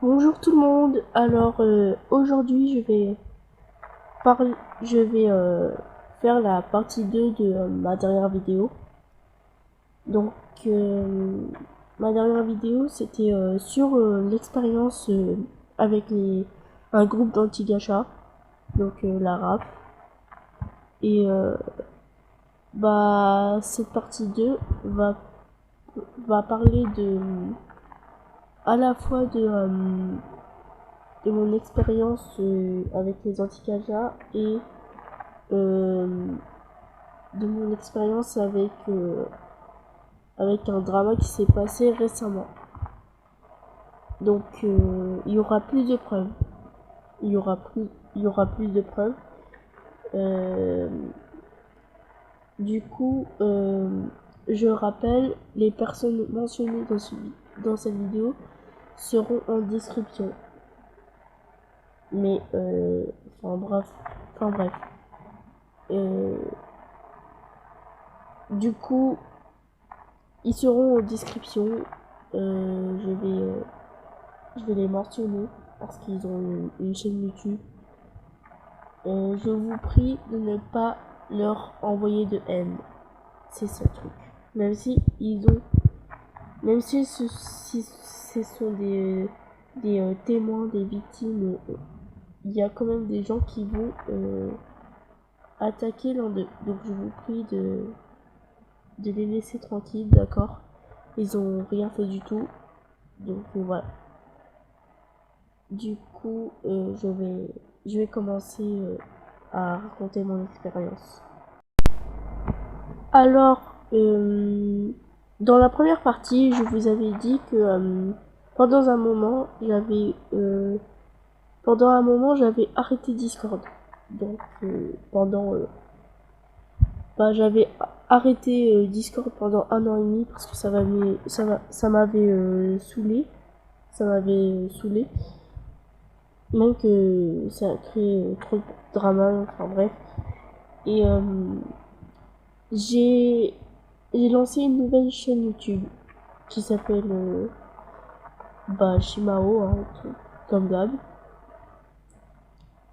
Bonjour tout le monde. Alors aujourd'hui je vais faire la partie 2 de ma dernière vidéo. Donc ma dernière vidéo c'était sur l'expérience avec un groupe d'anti-gacha, donc la RAF. Et cette partie 2 va parler à la fois de mon expérience avec les anti-gacha et euh, de mon expérience avec un drama qui s'est passé récemment. Donc il y aura plus de preuves. Il y aura plus de preuves. Euh, je rappelle, les personnes mentionnées dans cette vidéo seront en description. Mais enfin bref. Euh, du coup, ils seront en description. Euh, je vais euh, je vais les mentionner parce qu'ils ont une chaîne YouTube. Je vous prie de ne pas leur envoyer de haine. C'est ça le truc. Même si ils ont, même si ce sont des témoins, des victimes, il y a quand même des gens qui vont attaquer l'un d'eux. Donc je vous prie de les laisser tranquilles, d'accord? Ils ont rien fait du tout. Donc voilà. Du coup, je vais commencer à raconter mon expérience. Alors, dans la première partie, je vous avais dit que pendant un moment, j'avais arrêté Discord. Donc, j'avais arrêté Discord pendant 1 an et demi parce que ça m'avait saoulé. Ça m'avait saoulé. Même que ça a créé trop de drama, enfin bref. Et j'ai j'ai lancé une nouvelle chaîne YouTube qui s'appelle Shimao, hein, comme d'hab.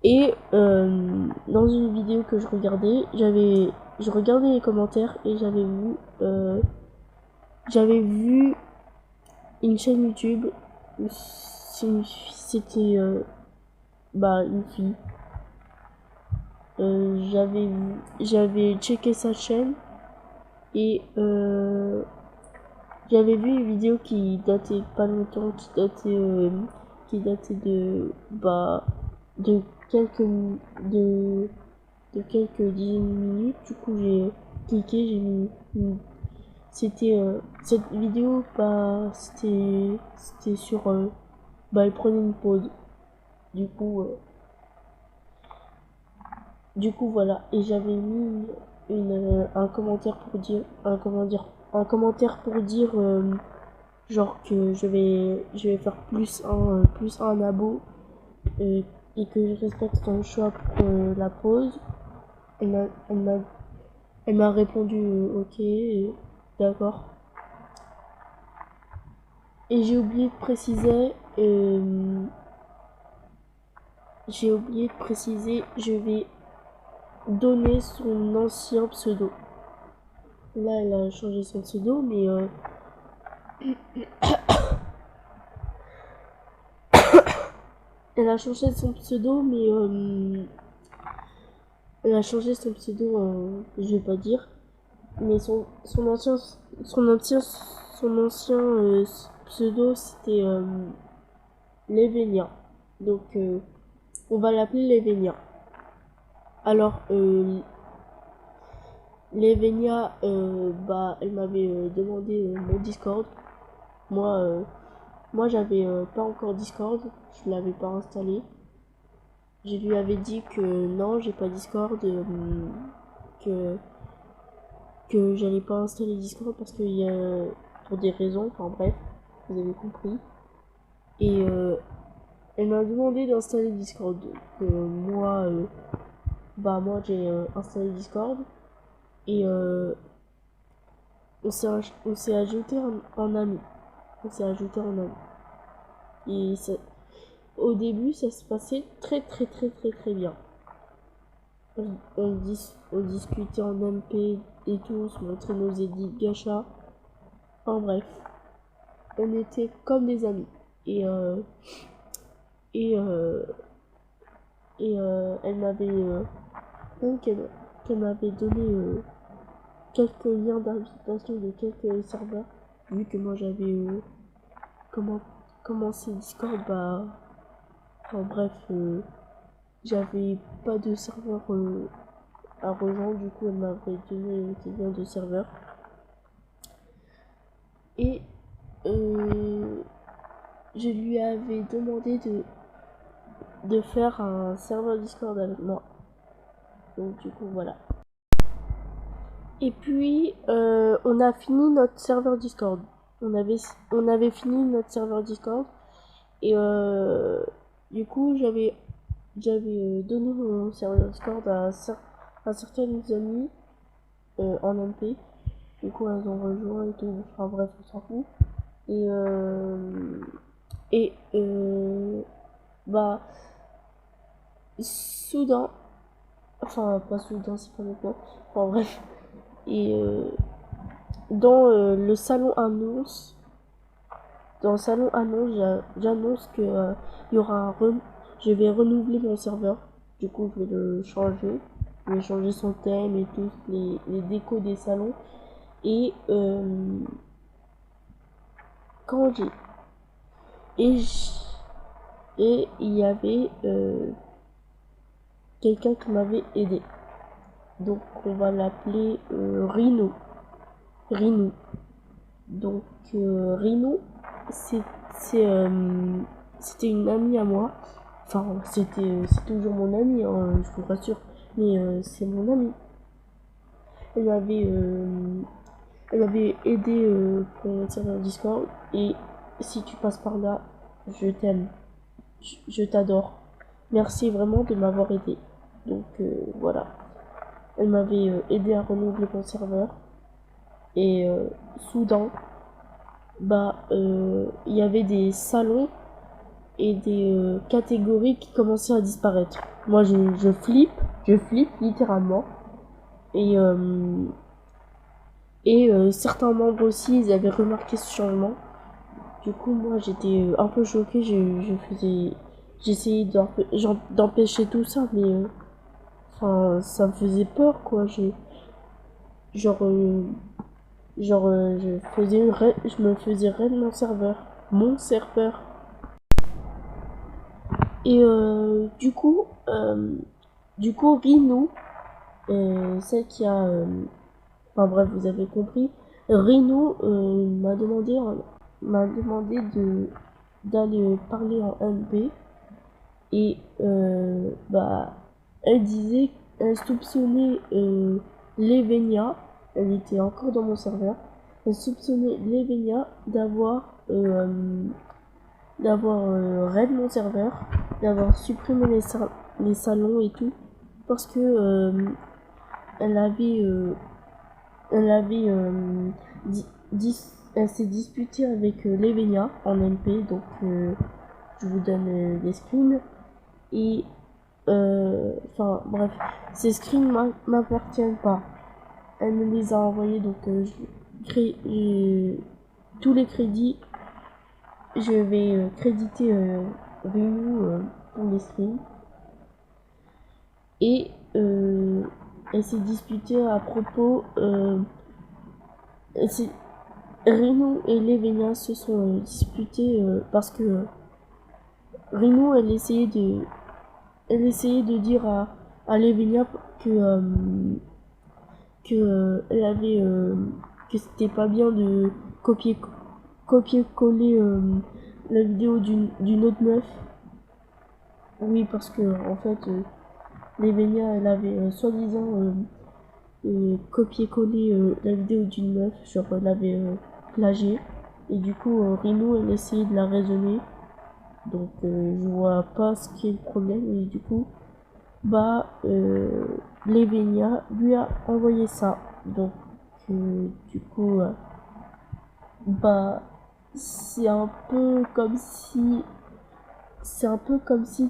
Et dans une vidéo que je regardais les commentaires et j'avais vu une chaîne YouTube où c'était une fille. J'avais checké sa chaîne et j'avais vu une vidéo qui datait pas longtemps, qui datait de quelques de de quelques dizaines de minutes. Du coup, j'ai cliqué, c'était cette vidéo, c'était sur elle prenait une pause. Du coup, euh, du coup voilà, et j'avais mis un commentaire pour dire un commentaire pour dire genre que je vais faire plus un abo euh, et que je respecte son choix pour la pause. Elle m'a elle m'a elle m'a répondu ok, d'accord. Et j'ai oublié de préciser, je vais donner son ancien pseudo. Là, elle a changé son pseudo, mais elle a changé son pseudo, mais elle a changé son pseudo, je vais pas dire, mais son ancien pseudo, c'était Levenia. Donc, on va l'appeler Levenia. Alors, Levenia, elle m'avait demandé mon Discord. Moi, euh, moi, j'avais pas encore Discord, je l'avais pas installé. Je lui avais dit que non, j'ai pas Discord, que j'allais pas installer Discord parce qu'il y a pour des raisons, enfin bref, vous avez compris. Et elle m'a demandé d'installer Discord. Donc moi j'ai installé Discord et on s'est ajouté en ami. On s'est ajouté en ami. Et au début, ça se passait très bien. On discutait en MP et tout, on se montrait nos édits gacha. En bref, on était comme des amis. Et et euh, elle m'avait donc elle m'avait donné quelques liens d'invitation de quelques serveurs, vu que moi j'avais commencé Discord. Bah, enfin bref, j'avais pas de serveur à rejoindre, du coup elle m'avait donné des liens de serveurs. Et je lui avais demandé de faire un serveur Discord avec moi. Donc du coup voilà. Et puis on a fini notre serveur Discord. On avait fini notre serveur Discord. Et du coup j'avais donné mon serveur Discord à certaines amies en MP. Du coup elles ont rejoint et tout. Enfin bref, on s'en fout. Et bah soudain, enfin pas soudain, c'est pas maintenant, enfin bref, et dans le salon annonce, j'annonce que il y aura je vais renouveler mon serveur. Du coup je vais le changer, je vais changer son thème et tout, les décos des salons. Et quand j'ai et et il y avait quelqu'un qui m'avait aidé. Donc on va l'appeler Rino. Rino. Donc Rino, c'est, c'était une amie à moi. Enfin, c'est toujours mon amie, hein, je vous rassure. Mais c'est mon amie. Elle m'avait, euh, elle m'avait aidé pour mon serveur Discord. Et si tu passes par là, je t'aime. Je t'adore. Merci vraiment de m'avoir aidé. Donc voilà. Elle m'avait aidé à renouveler mon serveur. Et soudain, bah, il y avait des salons et des catégories qui commençaient à disparaître. Moi, je flippe littéralement. Et certains membres aussi, ils avaient remarqué ce changement. Du coup, moi, j'étais un peu choquée. J'essayais d'empêcher tout ça, mais enfin, ça me faisait peur, quoi. Genre, je me faisais raid mon serveur. Et du coup, Rinou, celle qui a, enfin bref, vous avez compris, Rinou m'a demandé d'aller parler en MP. Et bah, elle disait, elle soupçonnait Levenia, elle était encore dans mon serveur, elle soupçonnait Levenia d'avoir raid mon serveur, d'avoir supprimé les salons et tout, parce que elle avait, elle avait, elle s'est disputée avec Levenia en MP, donc je vous donne des screens. Et enfin bref, ces screens m'appartiennent pas. Elle me les a envoyés, donc tous les crédits, je vais créditer Rinou pour les screens. Et elle s'est disputée à propos. Rinou et Levenia se sont disputés parce que Rinou, elle essayait de dire à Levenia elle avait que c'était pas bien de copier coller la vidéo d'une autre meuf. Oui, parce que en fait Levenia, elle avait soi-disant copier collé la vidéo d'une meuf, genre elle avait plagié. Et du coup Rino, elle essayait de la raisonner. Donc je vois pas ce qui est le problème. Et du coup bah Levenia lui a envoyé ça. Donc du coup bah c'est un peu comme si c'est un peu comme si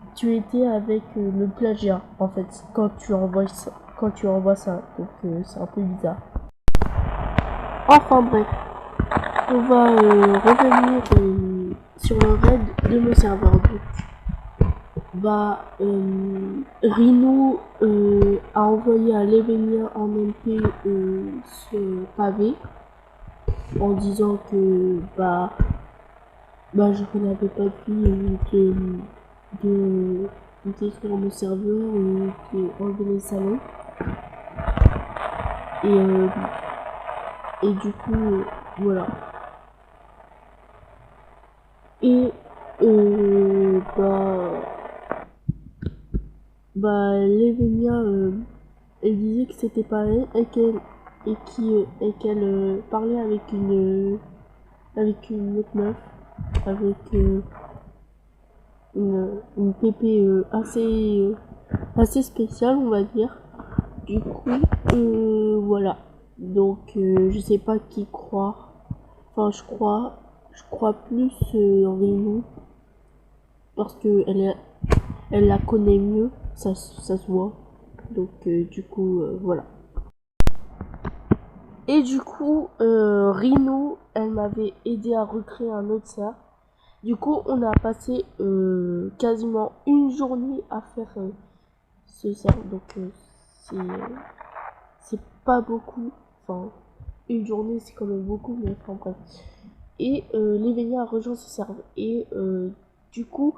tu étais avec le plagiat en fait quand tu envoies ça. Donc c'est un peu bizarre. Enfin bref, on va revenir sur le raid de mon serveur. Donc, Rhino a envoyé à Levenia en MP ce pavé en disant que je n'avais pas pu de détruire mon serveur et de enlever les salons. Et du coup, voilà. Et Levenia, elle disait que c'était pas elle et qu'elle parlait avec une autre meuf, avec une PP assez spéciale, on va dire. Du coup, voilà. Donc, je sais pas qui croire. Enfin, je crois plus en Rino parce que elle la connaît mieux, ça se voit. Donc, du coup, voilà. Et du coup, Rino, elle m'avait aidé à recréer un autre serveur. Du coup, on a passé quasiment une journée à faire ce serveur. Donc, c'est pas beaucoup. Enfin, une journée, c'est quand même beaucoup, mais enfin bref. Et Lévenia a rejoint ce serveur. Et du coup,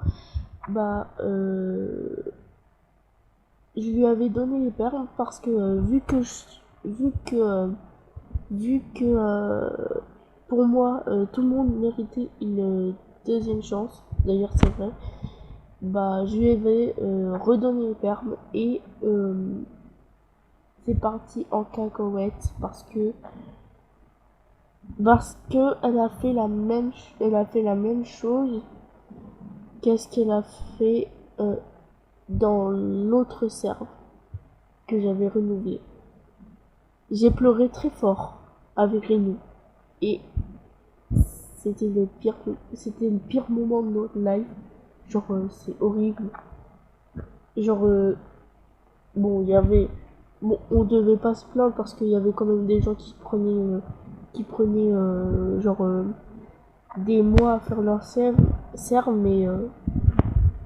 je lui avais donné les perles parce que vu que pour moi, tout le monde méritait une deuxième chance. D'ailleurs, c'est vrai. Je lui avais redonné les perles et c'est parti en cacahuète parce que elle a fait la même chose qu'est-ce qu'elle a fait dans l'autre serve que j'avais renouvelé. J'ai pleuré très fort avec Rémi et c'était le pire moment de notre life. Genre c'est horrible. Genre bon, il y avait on devait pas se plaindre parce qu'il y avait quand même des gens qui prenaient des mois à faire leur serve mais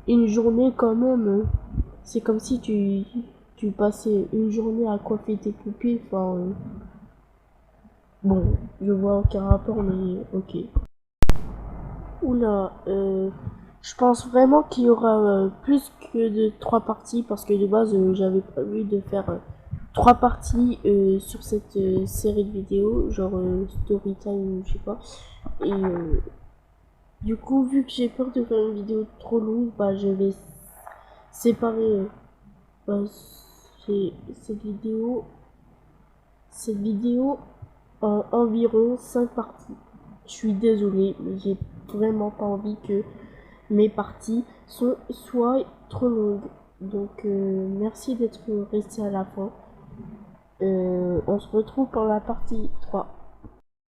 une journée quand même c'est comme si tu passais une journée à coiffer tes pupilles. Enfin bon, je vois aucun rapport mais ok. Oula, je pense vraiment qu'il y aura plus que de 3 parties parce que de base j'avais prévu de faire 3 parties sur cette série de vidéos, genre story time, je sais pas. Et du coup, vu que j'ai peur de faire une vidéo trop longue, je vais séparer bah, cette vidéo en environ 5 parties. Je suis désolée, mais j'ai vraiment pas envie que mes parties soient trop longues. Donc merci d'être resté à la fin. On se retrouve pour la partie 3.